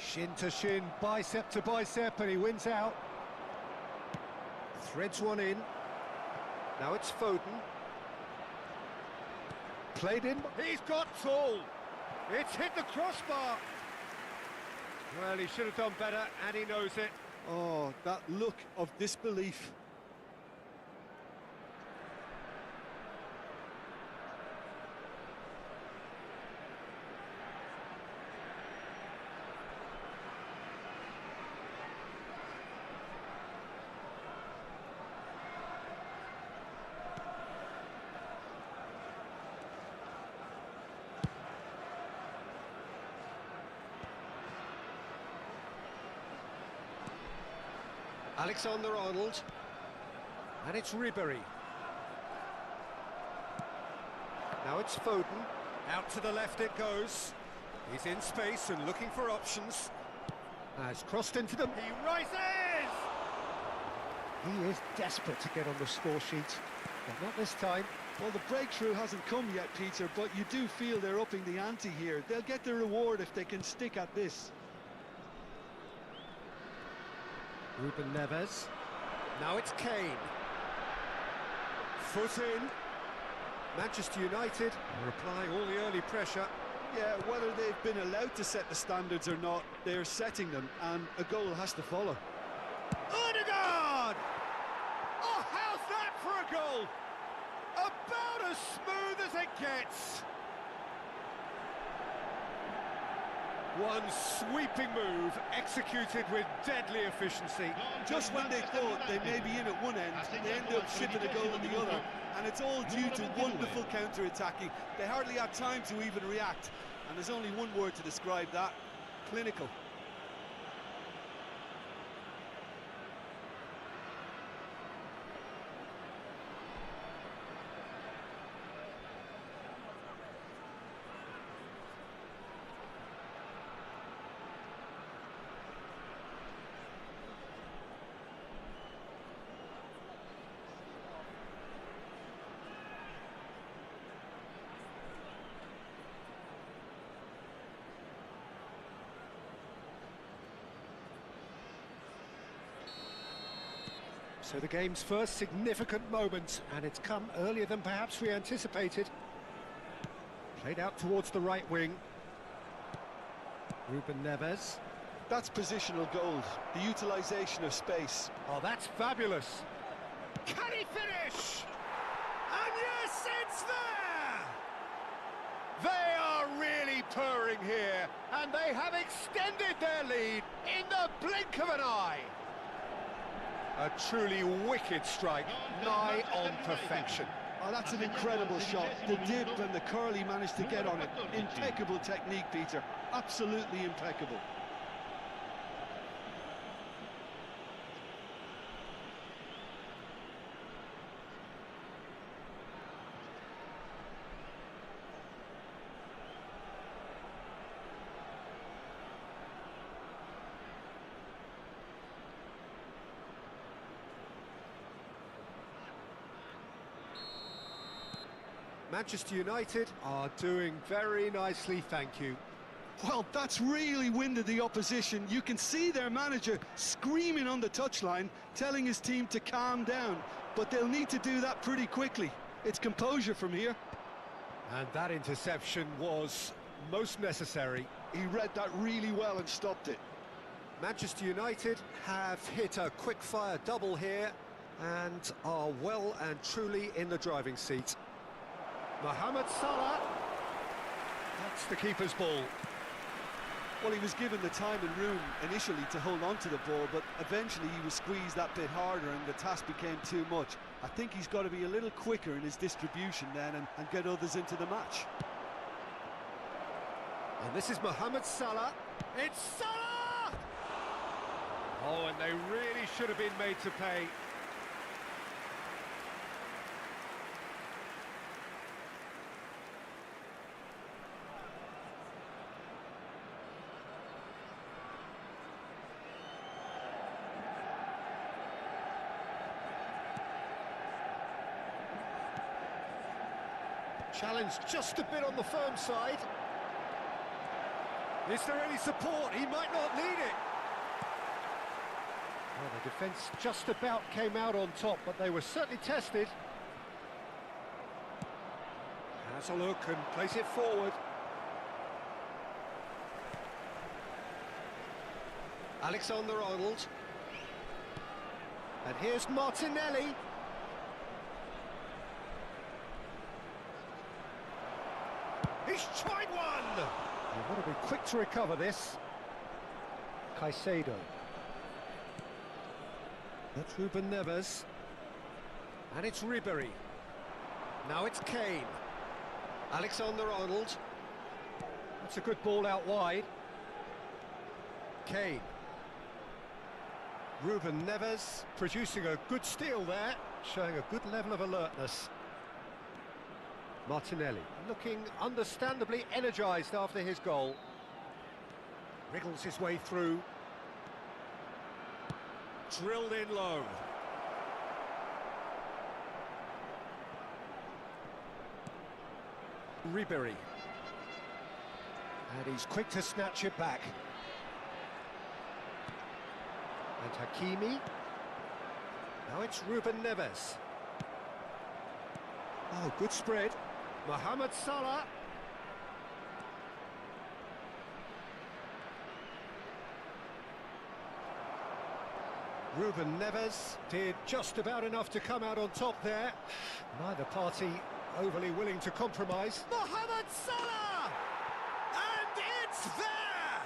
Shin to shin, bicep to bicep, and he wins out. Threads one in. Now it's Foden. Played in. He's got tall. It's hit the crossbar. Well, he should have done better, and he knows it. Oh, that look of disbelief. Alexander-Arnold, and it's Ribery. Now it's Foden, out to the left it goes. He's in space and looking for options. Has crossed into them, he rises! He is desperate to get on the score sheet, but not this time. Well, the breakthrough hasn't come yet, Peter, but you do feel they're upping the ante here. They'll get the reward if they can stick at this. Ruben Neves. Now it's Kane. Foot in. Manchester United are applying all the early pressure. Yeah, whether they've been allowed to set the standards or not, they're setting them, and a goal has to follow. Odegaard! Oh, how's that for a goal? About as smooth as it gets. One sweeping move, executed with deadly efficiency. Just when they thought they may be in at one end, they end up shipping a goal at the other, and it's all due to wonderful counter-attacking. They hardly had time to even react, and there's only one word to describe that: clinical. So the game's first significant moment, and it's come earlier than perhaps we anticipated. Played out towards the right wing. Ruben Neves. That's positional gold, the utilisation of space. Oh, that's fabulous. Can he finish? And yes, it's there! They are really purring here, and they have extended their lead in the blink of an eye. A truly wicked strike, nigh on perfection. Oh, that's an incredible shot. The dip and the curl he managed to get on it. Impeccable technique, Peter. Absolutely impeccable. Manchester United are doing very nicely, thank you. Well, that's really winded the opposition. You can see their manager screaming on the touchline, telling his team to calm down, but they'll need to do that pretty quickly. It's composure from here. And that interception was most necessary. He read that really well and stopped it. Manchester United have hit a quick-fire double here and are well and truly in the driving seat. Mohamed Salah, that's the keeper's ball. Well, he was given the time and room initially to hold on to the ball, but eventually he was squeezed that bit harder and the task became too much. I think he's got to be a little quicker in his distribution then and get others into the match. And this is Mohamed Salah. It's Salah! Oh, and they really should have been made to pay. Challenge just a bit on the firm side. Is there any support? He might not need it. Well, the defence just about came out on top, but they were certainly tested. Has a look and plays it forward. Alexander-Arnold. And here's Martinelli. He's tried one! You want to be quick to recover this. Caicedo. That's Ruben Neves. And it's Ribery. Now it's Kane. Alexander-Arnold. That's a good ball out wide. Kane. Ruben Neves producing a good steal there, showing a good level of alertness. Martinelli looking understandably energised after his goal. Wriggles his way through. Drilled in low. Ribery. And he's quick to snatch it back. And Hakimi. Now it's Ruben Neves. Oh, good spread. Mohamed Salah. Ruben Neves did just about enough to come out on top there. Neither party overly willing to compromise. Mohamed Salah! And it's there!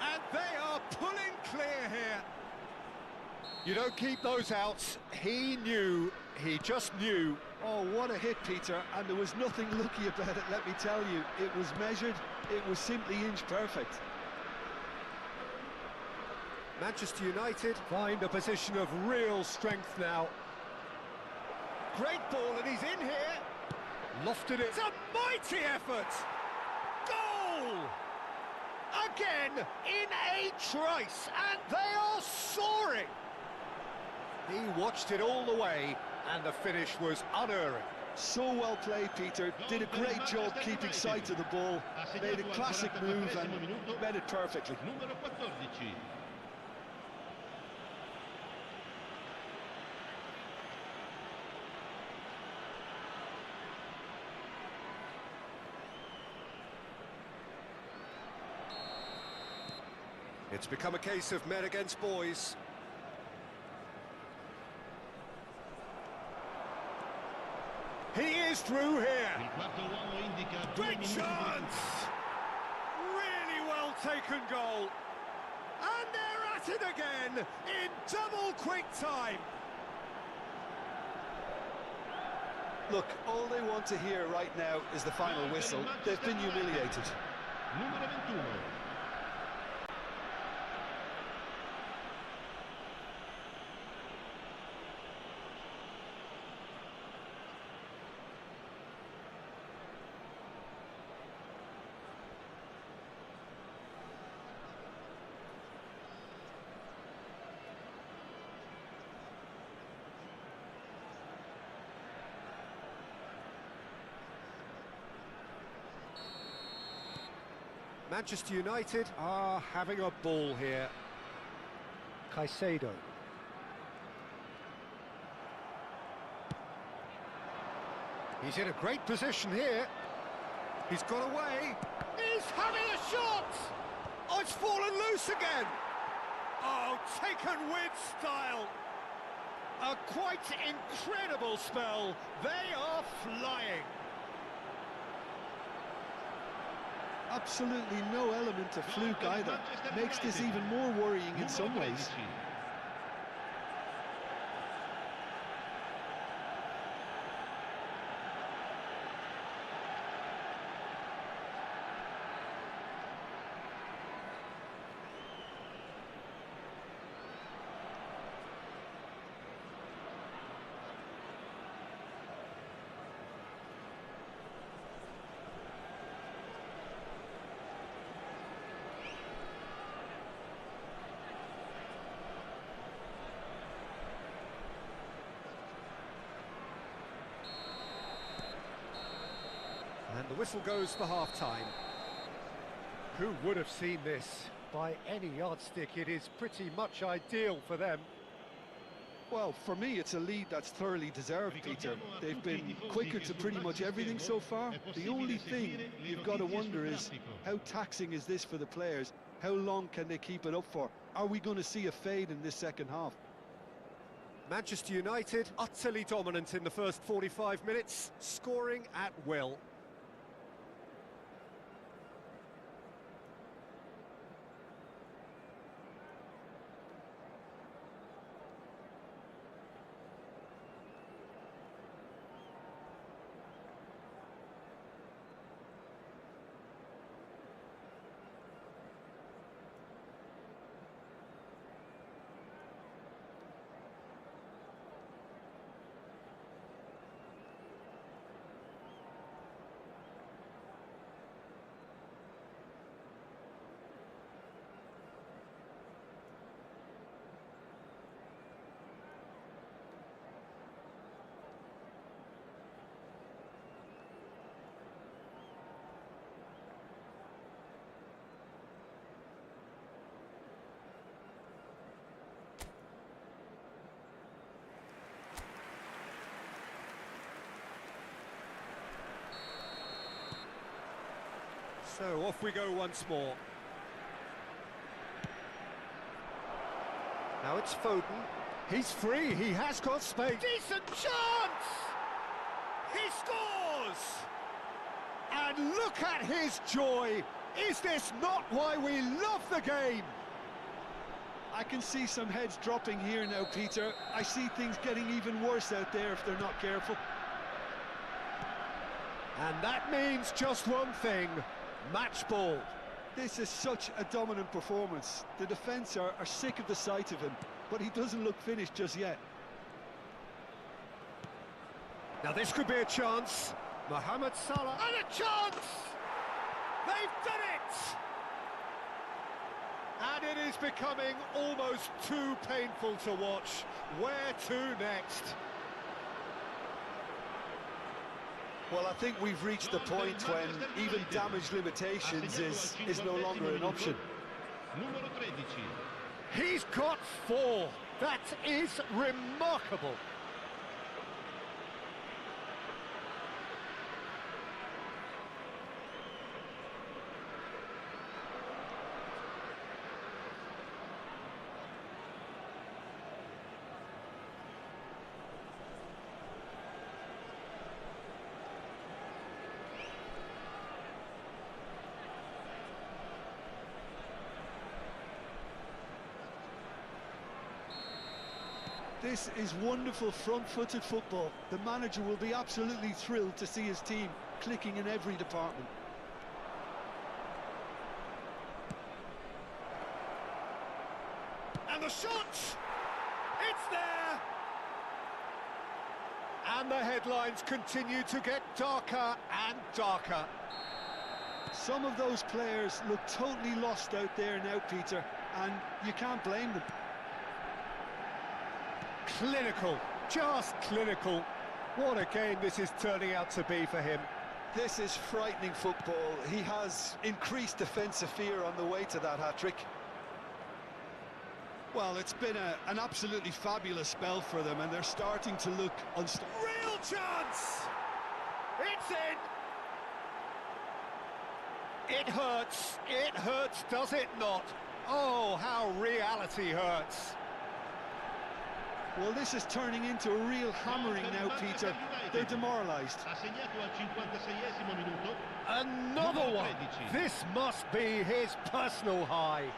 And they are pulling clear here. You don't keep those outs. He knew, he just knew. Oh, what a hit, Peter, and there was nothing lucky about it, let me tell you. It was measured, it was simply inch perfect. Manchester United find a position of real strength now. Great ball, and he's in here. Lofted it. It's a mighty effort. Goal! Again, in a trice, and they are soaring. He watched it all the way, and the finish was unerring. So well played, Peter. Did a great job keeping sight of the ball. Made a classic move and read it perfectly. It's become a case of men against boys. He is through here. Great chance! Really well taken goal. And they're at it again in double quick time. Look, all they want to hear right now is the final whistle. They've been humiliated. Manchester United are having a ball here. Caicedo. He's in a great position here. He's got away. He's having a shot! Oh, it's fallen loose again! Oh, taken with style. A quite incredible spell. They are flying. Absolutely no element of fluke either. Makes this even more worrying in some ways. And the whistle goes for half-time. Who would have seen this? By any yardstick, it is pretty much ideal for them. Well, for me, it's a lead that's thoroughly deserved, Peter. They've been quicker to pretty much everything so far. The only thing you've got to wonder is, how taxing is this for the players? How long can they keep it up for? Are we going to see a fade in this second half? Manchester United utterly dominant in the first 45 minutes, scoring at will. So off we go once more. Now it's Foden. He's free, he has got space. Decent chance! He scores! And look at his joy! Is this not why we love the game? I can see some heads dropping here now, Peter. I see things getting even worse out there if they're not careful. And that means just one thing. Match ball. This is such a dominant performance. The defence are sick of the sight of him, but he doesn't look finished just yet. Now this could be a chance. Mohamed Salah. And a chance! They've done it! And it is becoming almost too painful to watch. Where to next? Well, I think we've reached the point when even damage limitations is no longer an option. He's got 4. That is remarkable. This is wonderful front-footed football. The manager will be absolutely thrilled to see his team clicking in every department. And the shot! It's there! And the headlines continue to get darker and darker. Some of those players look totally lost out there now, Peter, and you can't blame them. Clinical, just clinical. What a game this is turning out to be for him. This is frightening football. He has increased defensive fear on the way to that hat-trick. Well, it's been an absolutely fabulous spell for them, and they're starting to look unstoppable. Real chance! It's in! It hurts, does it not? Oh, how reality hurts. Well, this is turning into a real hammering now, Peter. They're demoralised. Another one! This must be his personal high.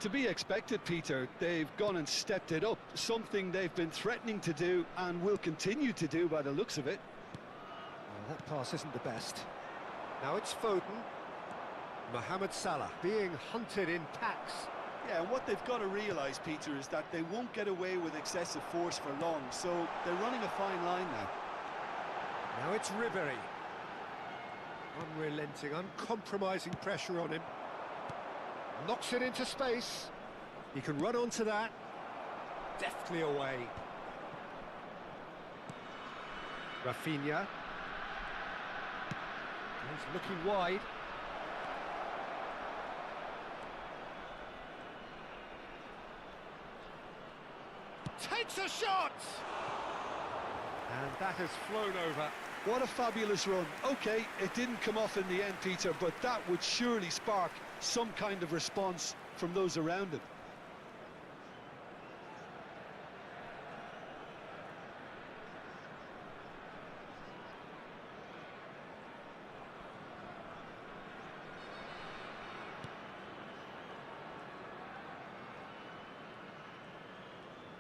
To be expected, Peter. They've gone and stepped it up, something they've been threatening to do and will continue to do by the looks of it. Well, that pass isn't the best. Now it's Foden. Mohamed Salah being hunted in packs. Yeah, and what they've got to realise, Peter, is that they won't get away with excessive force for long, so they're running a fine line now. Now it's Ribery. Unrelenting, uncompromising pressure on him. Knocks it into space. He can run onto that. Deftly away. Rafinha. He's looking wide. Takes a shot! And that has flown over. What a fabulous run. OK, it didn't come off in the end, Peter, but that would surely spark some kind of response from those around him.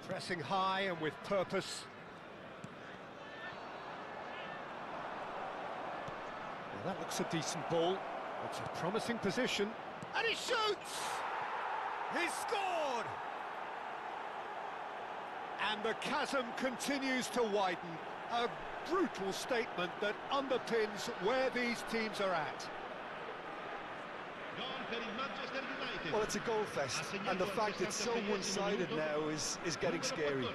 Pressing high and with purpose. Well, that looks a decent ball. It's a promising position. And he shoots! He's scored! And the chasm continues to widen. A brutal statement that underpins where these teams are at. Well, it's a goal fest, and the fact it's so one-sided now is getting scary.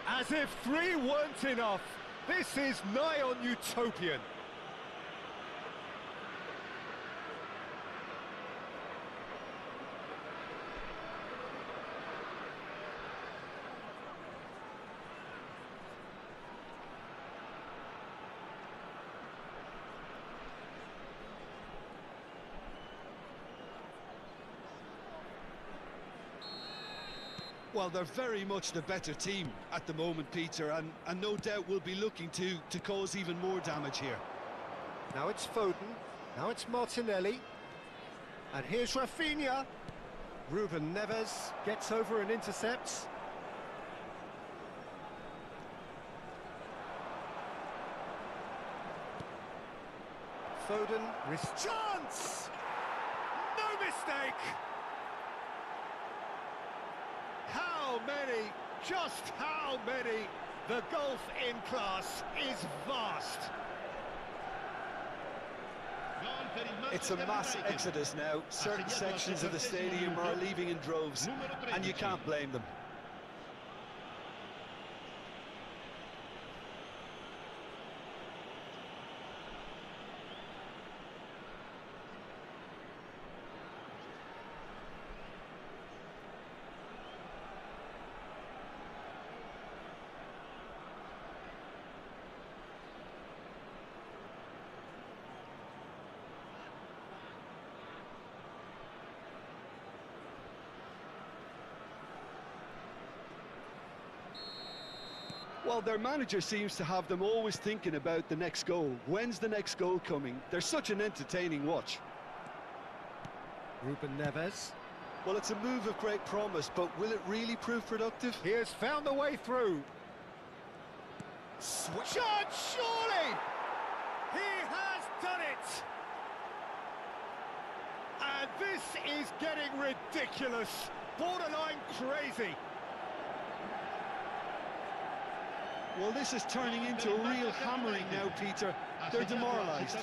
As if 3 weren't enough, this is nigh on utopian. Well, they're very much the better team at the moment, Peter, and no doubt will be looking to cause even more damage here. Now it's Foden, now it's Martinelli, and here's Rafinha. Ruben Neves gets over and intercepts. Foden, risk chance! No mistake! How many, just how many? The gulf in class is vast. It's a mass exodus now. Certain sections of the stadium are leaving in droves, and you can't blame them. Well, their manager seems to have them always thinking about the next goal. When's the next goal coming? They're such an entertaining watch. Ruben Neves. Well, it's a move of great promise, but will it really prove productive? He has found the way through. Shot, surely! He has done it! And this is getting ridiculous, borderline crazy. Well, this is turning into a real hammering now, Peter. They're demoralised.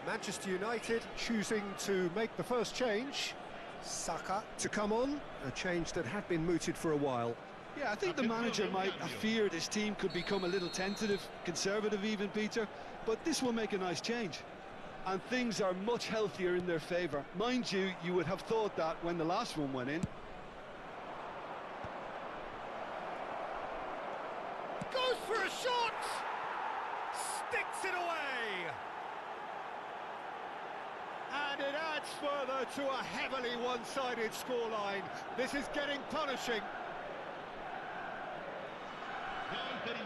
Manchester United choosing to make the first change. Saka to come on, a change that had been mooted for a while. Yeah, I think the manager might have feared his team could become a little tentative, conservative even, Peter, but this will make a nice change. And things are much healthier in their favour. Mind you, you would have thought that when the last one went in. Goes for a shot! Sticks it away! And it adds further to a heavily one-sided scoreline. This is getting punishing.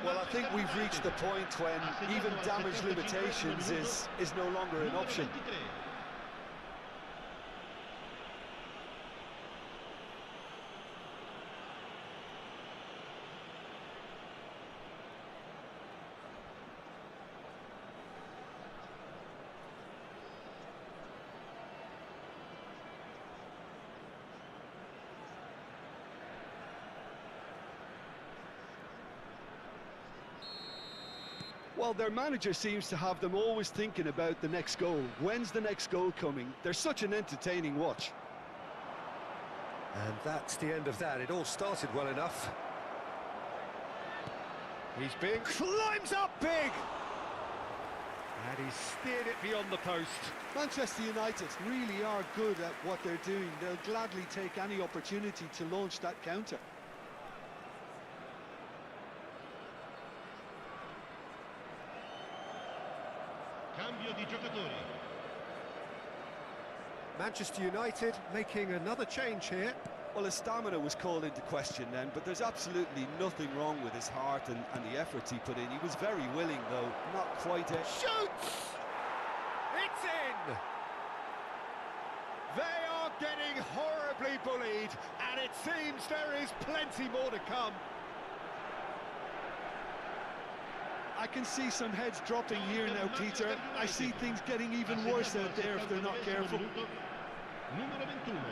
Well, I think we've reached the point when even damage limitations is no longer an option. Well, their manager seems to have them always thinking about the next goal. When's the next goal coming? They're such an entertaining watch. And that's the end of that. It all started well enough. He's being climbs up big! And he's steered it beyond the post. Manchester United really are good at what they're doing. They'll gladly take any opportunity to launch that counter. Cambio di giocatori. Manchester United making another change here. Well, his stamina was called into question then, but there's absolutely nothing wrong with his heart and the efforts he put in. He was very willing, though, not quite a... Shoots! It's in! They are getting horribly bullied, and it seems there is plenty more to come. I can see some heads dropping here now, Peter. I see things getting even worse out there if they're not careful. Numero 21.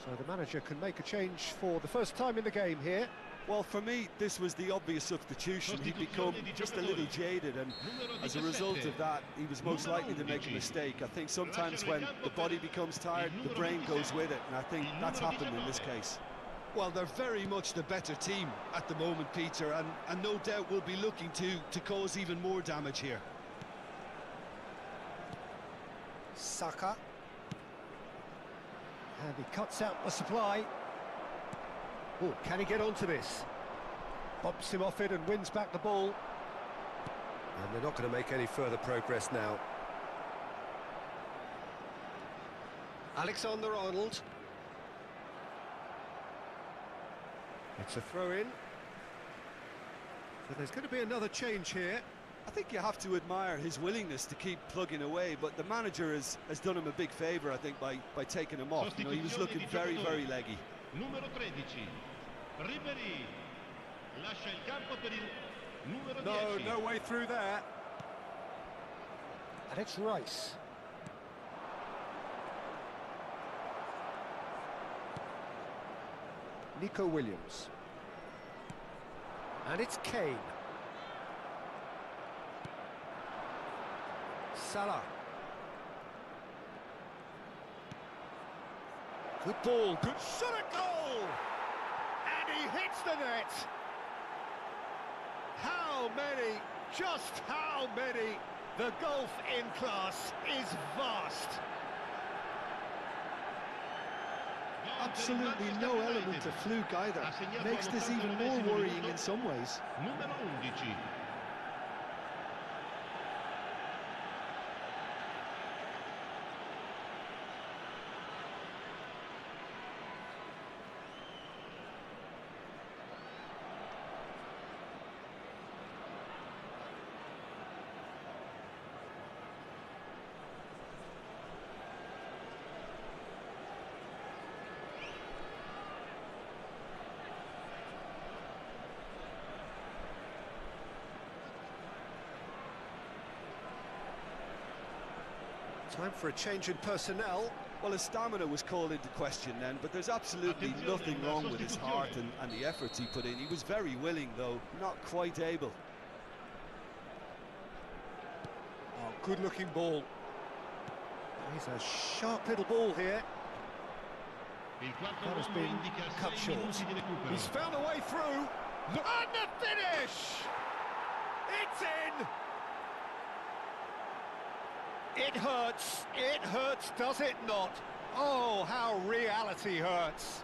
So the manager can make a change for the first time in the game here. Well, for me, this was the obvious substitution. He'd become just a little jaded, and as a result of that, he was most likely to make a mistake. I think sometimes when the body becomes tired, the brain goes with it, and I think that's happened in this case. Well, they're very much the better team at the moment, Peter, and no doubt will be looking to cause even more damage here. Saka. And he cuts out the supply. Oh, can he get onto this? Bumps him off it and wins back the ball. And they're not going to make any further progress now. Alexander-Arnold. It's a throw-in. So there's going to be another change here. I think you have to admire his willingness to keep plugging away, but the manager has done him a big favour, I think, by taking him off. You know, he was looking very, very leggy. Numero 13. Ribery. Lascia il campo per il numero 10. No way through there. And it's Rice. Nico Williams. And it's Kane. Salah. Good ball, good Shot at goal! And he hits the net! How many, just how many? The golf in class is vast. Absolutely no element of fluke either. Makes this even more worrying in some ways. Numero 11. Time for a change in personnel. Well, his stamina was called into question then, but there's absolutely nothing wrong with his heart and the efforts he put in. He was very willing, though, not quite able. Oh, good-looking ball. He's a sharp little ball here. That has been cut short. He's found a way through. And the finish! It's in! It hurts, does it not? Oh, how reality hurts.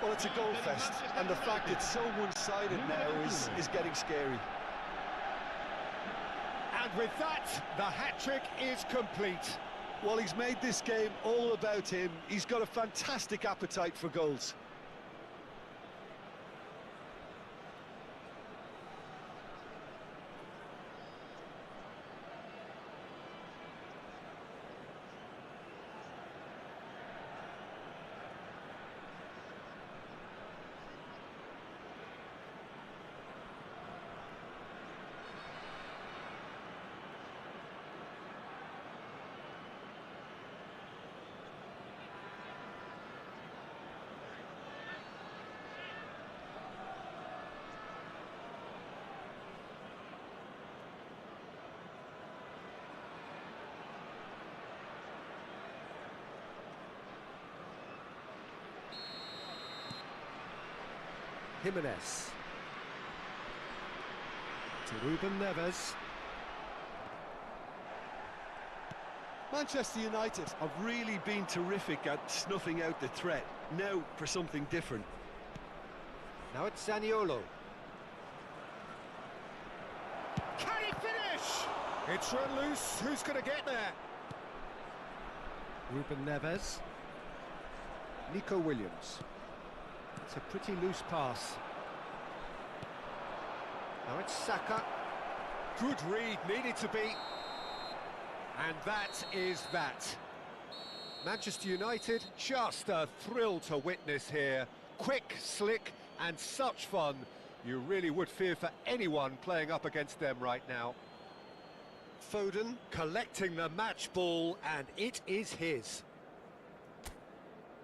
Well, it's a goal fest, and the fact it's so one-sided now is getting scary. And with that, the hat-trick is complete. Well, he's made this game all about him. He's got a fantastic appetite for goals. Jimenez. To Ruben Neves. Manchester United have really been terrific at snuffing out the threat. Now for something different. Now it's Zaniolo. Can he finish? It's run loose. Who's going to get there? Ruben Neves. Nico Williams. It's a pretty loose pass. Now it's Saka. Good read, needed to be. And that is that. Manchester United, just a thrill to witness here. Quick, slick, and such fun. You really would fear for anyone playing up against them right now. Foden collecting the match ball, and it is his.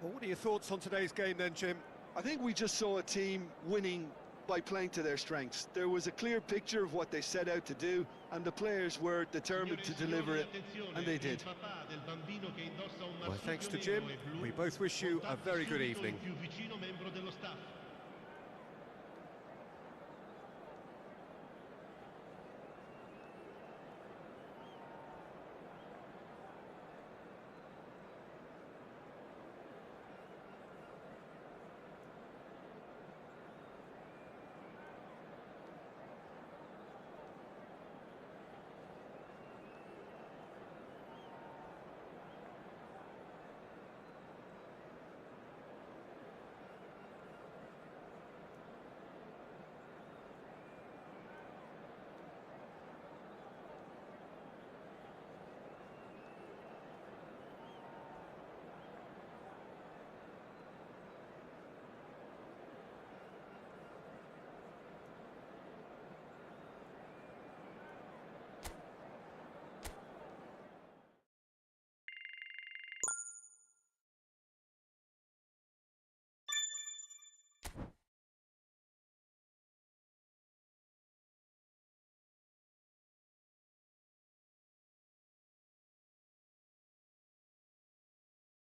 Well, what are your thoughts on today's game then, Jim? I think we just saw a team winning by playing to their strengths. There was a clear picture of what they set out to do, and the players were determined to deliver it, and they did. Well, thanks to Jim, we both wish you a very good evening.